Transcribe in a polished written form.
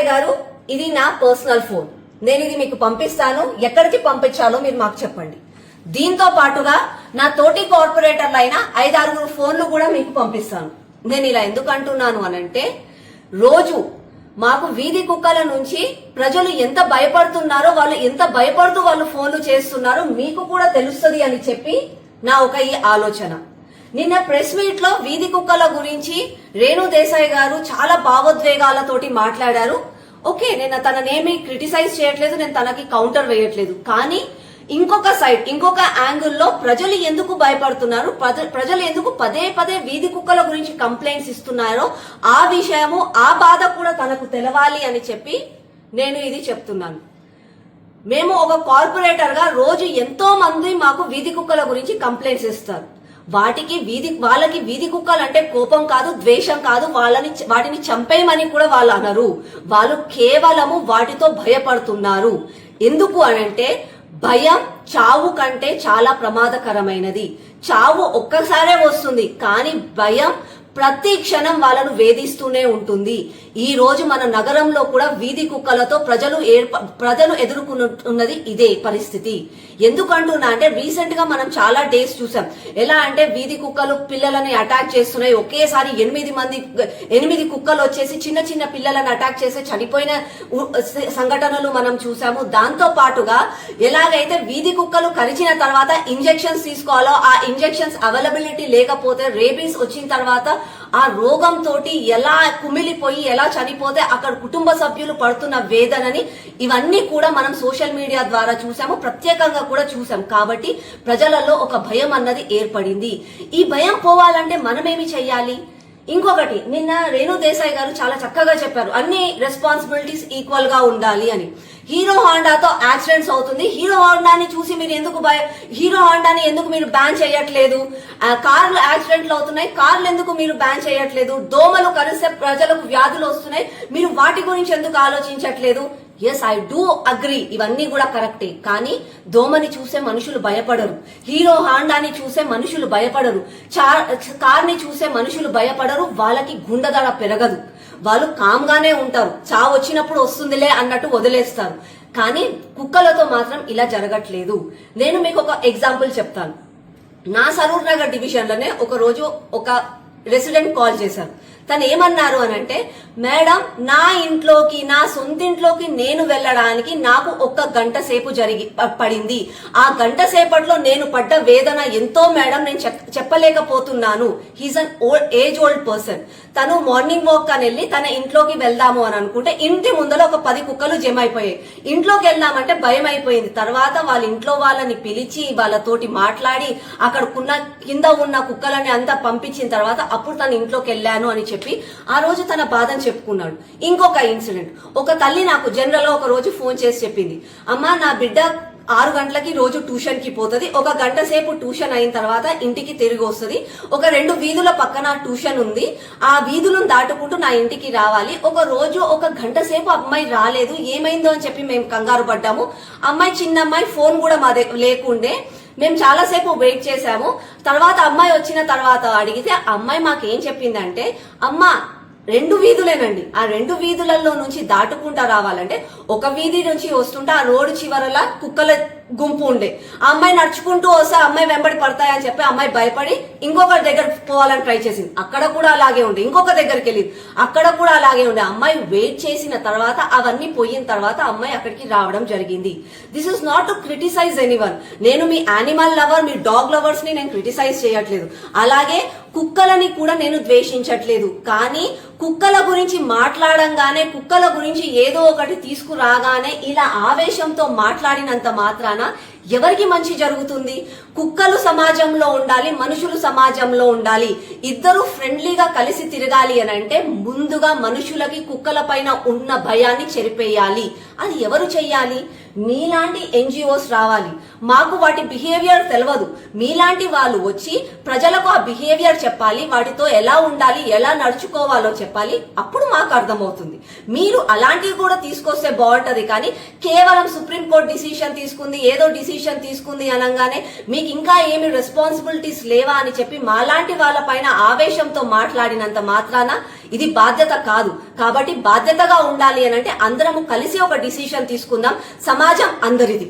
దేశాయ్ గారు, ఇది నా పర్సనల్ ఫోన్. నేను ఇది మీకు పంపిస్తాను. ఎక్కడికి పంపించాలో మీరు మాకు చెప్పండి. దీంతో పాటుగా నా తోటి కార్పొరేటర్లైన 5-6 ఫోన్లు కూడా మీకు పంపిస్తాను. నేను ఇలా ఎందుకు అంటున్నాను అనంటే, రోజు మాకు వీధి కుక్కల నుంచి ప్రజలు ఎంత భయపడుతున్నారో, వాళ్ళు ఎంత భయపడుతూ వాళ్ళు ఫోన్లు చేస్తున్నారో మీకు కూడా తెలుస్తుంది అని చెప్పి నా ఒక ఈ ఆలోచన. నిన్న ప్రెస్ మీట్ లో వీధి కుక్కల గురించి రేణు దేశాయ్ గారు చాలా భావోద్వేగాలతోటి మాట్లాడారు. ఓకే, నేను తననేమి క్రిటిసైజ్ చేయట్లేదు, నేను తనకి కౌంటర్ వేయట్లేదు. కానీ ఇంకొక సైడ్, ఇంకొక యాంగిల్లో ప్రజలు ఎందుకు భయపడుతున్నారు, ప్రజలు ఎందుకు పదే పదే వీధి కుక్కల గురించి కంప్లైంట్స్ ఇస్తున్నారో ఆ విషయము, ఆ బాధ కూడా తనకు తెలవాలి అని చెప్పి నేను ఇది చెప్తున్నాను. మేము ఒక కార్పొరేటర్ గా రోజు ఎంతో మంది మాకు వీధి కుక్కల గురించి కంప్లైంట్స్ ఇస్తారు. వాళ్ళకి వీధి కుక్కలు అంటే కోపం కాదు, ద్వేషం కాదు, వాటిని చంపేయమని కూడా వాళ్ళు అనరు. వాళ్ళు కేవలము వాటితో భయపడుతున్నారు. ఎందుకు అనంటే, భయం చావు కంటే చాలా ప్రమాదకరమైనది. చావు ఒక్కసారే వస్తుంది, కానీ భయం ప్రతి క్షణం వాళ్ళను వేధిస్తూనే ఉంటుంది. ఈ రోజు మన నగరంలో కూడా వీధి కుక్కలతో ప్రజలు ఎదుర్కొంటున్నది ఇదే పరిస్థితి. ఎందుకంటున్నా అంటే, రీసెంట్ గా మనం చాలా డేస్ చూసాం. ఎలా అంటే, వీధి కుక్కలు పిల్లలని అటాక్ చేస్తున్నాయి. ఒకేసారి 8 కుక్కలు వచ్చేసి చిన్న చిన్న పిల్లలను అటాక్ చేసి చనిపోయిన సంఘటనలు మనం చూసాము. దాంతో పాటుగా ఎలాగైతే వీధి కుక్కలు కరిచిన తర్వాత ఇంజెక్షన్స్ తీసుకోవాలో, ఆ ఇంజెక్షన్స్ అవైలబిలిటీ లేకపోతే, రేబీస్ వచ్చిన తర్వాత ఆ రోగంతో ఎలా కుమిలిపోయి ఎలా చనిపోతే అక్కడ కుటుంబ సభ్యులు పడుతున్న వేదనని, ఇవన్నీ కూడా మనం సోషల్ మీడియా ద్వారా చూసాము, ప్రత్యేకంగా కూడా చూసాం. కాబట్టి ప్రజలలో ఒక భయం అన్నది ఏర్పడింది. ఈ భయం పోవాలంటే మనమేమి చెయ్యాలి? ఇంకొకటి, నిన్న రేణు దేశాయ్ గారు చాలా చక్కగా చెప్పారు, అన్ని రెస్పాన్సిబిలిటీస్ ఈక్వల్ గా ఉండాలి అని. హీరో హోండాతో యాక్సిడెంట్స్ అవుతుంది, హీరో హోండాని చూసి మీరు హీరో హోండాని ఎందుకు మీరు బ్యాన్ చేయట్లేదు? కార్లు యాక్సిడెంట్లు అవుతున్నాయి, కార్లు ఎందుకు మీరు బ్యాన్ చేయట్లేదు? దోమలు కలిసే ప్రజలకు వ్యాధులు వస్తున్నాయి, మీరు వాటి గురించి ఎందుకు ఆలోచించట్లేదు? ఎస్, ఐ డూ అగ్రీ, ఇవన్నీ కూడా కరెక్టే. కానీ దోమని చూసే మనుషులు భయపడరు, హీరో హాండాని చూసే మనుషులు భయపడరు, కార్ని చూసే మనుషులు భయపడరు. వాళ్ళకి గుండెదడ పెరగదు, వాళ్ళు కామ్గానే ఉంటారు. చావు వచ్చినప్పుడు వస్తుందిలే అన్నట్టు వదిలేస్తారు. కానీ కుక్కలతో మాత్రం ఇలా జరగట్లేదు. నేను మీకు ఒక ఎగ్జాంపుల్ చెప్తాను. నా సరూర్ నగర్ డివిజన్ లోనే ఒక రోజు ఒక రెసిడెంట్ కాల్ చేశారు. తను ఏమన్నారు అనంటే, మేడం, నా ఇంట్లోకి, నా సొంతింట్లోకి నేను వెళ్ళడానికి నాకు 1 గంట సేపు పడింది. ఆ గంట సేపట్లో నేను పడ్డ వేదన ఎంతో మేడం, నేను చెప్పలేకపోతున్నాను. He's an age old person. తను మార్నింగ్ వాక్ అని వెళ్ళి తన ఇంట్లోకి వెళ్దాము అని అనుకుంటే, ఇంటి ముందర ఒక 10 కుక్కలు జమ అయిపోయాయి. ఇంట్లోకి వెళ్దామంటే భయం అయిపోయింది. తర్వాత వాళ్ళ ఇంట్లో వాళ్ళని పిలిచి వాళ్ళతోటి మాట్లాడి అక్కడ కింద ఉన్న కుక్కలని అంతా పంపించిన తర్వాత అప్పుడు తన ఇంట్లోకి వెళ్ళాను అని చెప్పి ఆ రోజు తన బాధను చెప్పుకున్నాడు. ఇంకొక ఇన్సిడెంట్, ఒక తల్లి నాకు జనరల్ గా ఒక రోజు ఫోన్ చేసి చెప్పింది, అమ్మా, నా బిడ్డ 6 గంటలకి రోజు ట్యూషన్ కి పోతుంది. 1 గంట సేపు ట్యూషన్ అయిన తర్వాత ఇంటికి తిరిగి వస్తుంది. ఒక 2 వీధుల పక్కన ట్యూషన్ ఉంది. ఆ వీధులను దాటుకుంటూ నా ఇంటికి రావాలి. ఒక రోజు 1 గంట సేపు అమ్మాయి రాలేదు. ఏమైందో అని చెప్పి మేము కంగారు పడ్డాము. అమ్మాయి, చిన్న అమ్మాయి, ఫోన్ కూడా మా దగ్గర లేకుండే. మేము చాలాసేపు వెయిట్ చేశాము. తర్వాత అమ్మాయి వచ్చిన తర్వాత అడిగితే అమ్మాయి మాకేం చెప్పిందంటే, అమ్మా, 2 వీధులేనండి, ఆ 2 వీధులలో నుంచి దాటుకుంటా రావాలంటే ఒక వీధి నుంచి వస్తుంటే ఆ రోడ్డు చివరలా కుక్కల గుంపు ఉండే. ఆ అమ్మాయి నడుచుకుంటూ వస్తే అమ్మాయి వెంబడి పడతాయని చెప్పి అమ్మాయి భయపడి ఇంకొకరి దగ్గర పోవాలని ట్రై చేసింది. అక్కడ కూడా అలాగే ఉండే. ఇంకొక దగ్గరికి వెళ్ళింది, అక్కడ కూడా అలాగే ఉండే. అమ్మాయి వెయిట్ చేసిన తర్వాత అవన్నీ పోయిన తర్వాత అమ్మాయి అక్కడికి రావడం జరిగింది. This is not to criticize anyone. నేను మీ యానిమల్ లవర్, మీ డాగ్ లవర్స్ ని నేను క్రిటిసైజ్ చేయట్లేదు. అలాగే కుక్కలని కూడా నేను ద్వేషించట్లేదు. కానీ కుక్కల గురించి మాట్లాడంగానే, కుక్కల గురించి ఏదో ఒకటి తీసుకురాగానే ఇలా ఆవేశంతో మాట్లాడినంత మాత్రాన ఎవరికి మంచి జరుగుతుంది? కుక్కలు సమాజంలో ఉండాలి, మనుషులు సమాజంలో ఉండాలి. ఇద్దరు ఫ్రెండ్లీగా కలిసి తిరగాలి అని అంటే ముందుగా మనుషులకి కుక్కల పైన ఉన్న భయాన్ని చెరిపేయాలి. అది ఎవరు చెయ్యాలి? మీలాంటి ఎన్జిఓస్ రావాలి. మాకు వాటి బిహేవియర్ తెలియదు. మీలాంటి వాళ్ళు వచ్చి ప్రజలకు ఆ బిహేవియర్ చెప్పాలి, వాటితో ఎలా ఉండాలి, ఎలా నడుచుకోవాలో చెప్పాలి. అప్పుడు మాకు అర్థమవుతుంది. మీరు అలాంటివి కూడా తీసుకొస్తే బాగుంటది. కానీ కేవలం సుప్రీంకోర్టు డిసిషన్ తీసుకుంది, ఏదో డిసిషన్ తీసుకుంది అనగానే మీకు ఇంకా ఏమి రెస్పాన్సిబిలిటీస్ లేవా అని చెప్పి మాలాంటి వాళ్ళ పైన ఆవేశంతో మాట్లాడినంత మాత్రాన ఇది బాధ్యత కాదు. కాబట్టి బాధ్యతగా ఉండాలి అని అంటే అందరము కలిసి ఒక డిసిషన్ తీసుకుందాం. సమాజం అందరిది.